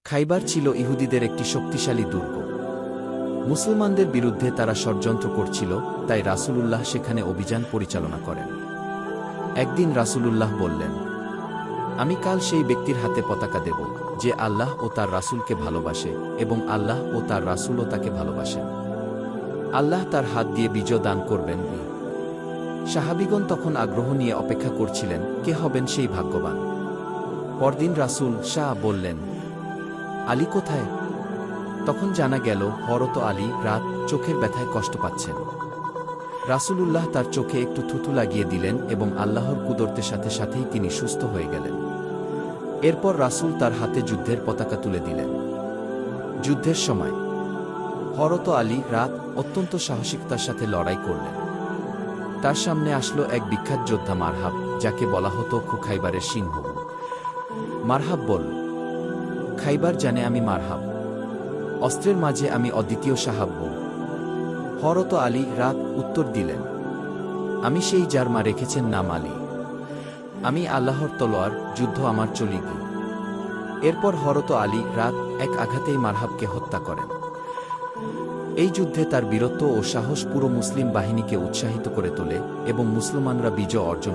খাইবার ছিল ইহুদিদের একটি শক্তিশালী দুর্গ। মুসলমানদের বিরুদ্ধে তারা ষড়যন্ত্র করছিল, তাই রাসূলুল্লাহ সেখানে অভিযান পরিচালনা করেন। একদিন রাসূলুল্লাহ বললেন, আমি কাল সেই ব্যক্তির হাতে পতাকা দেব, যে আল্লাহ ও তার রাসূলকে ভালোবাসে এবং আল্লাহ ও তার রাসূলও তাকে ভালোবাসেন। আল্লাহ তার হাত দিয়ে বিজয় দান করবেন। সাহাবীগণ তখন আগ্রহ নিয়ে অপেক্ষা করছিলেন, কে হবেন সেই ভাগ্যবান। পরদিন রাসূল শাহ বললেন, আলী কোথায়? তখন জানা গেল হযরত আলী রাত চোখের ব্যথায় কষ্ট পাচ্ছেন। রাসূলুল্লাহ তার চোখে একটু থুথু লাগিয়ে দিলেন এবং আল্লাহর কুদরতের সাথে সাথেই তিনি সুস্থ হয়ে গেলেন। এরপর রাসূল তার হাতে যুদ্ধের পতাকা তুলে দিলেন। যুদ্ধের সময় হযরত আলী রাত অত্যন্ত সাহসিকতার সাথে লড়াই করলেন। তার সামনে আসলো এক বিখ্যাত যোদ্ধা মারহাব, যাকে বলা হতো খাইবারের সিংহ। মারহাব বলল, খাইবার জানে আমি মারহাব, অস্ত্রের মাঝে আমি অদ্বিতীয় সাহাব্য। হযরত আলী রাত উত্তর দিলেন, আমি সেই যার মা রেখেছেন নাম আলী। আমি আল্লাহর তলোয়ার, যুদ্ধ আমার চলিগি। এরপর হযরত আলী রাত এক আঘাতেই মারহাবকে হত্যা করেন। এই যুদ্ধে তার বীরত্ব ও সাহস পুরো মুসলিম বাহিনীকে উৎসাহিত করে তোলে এবং মুসলমানরা বিজয় অর্জন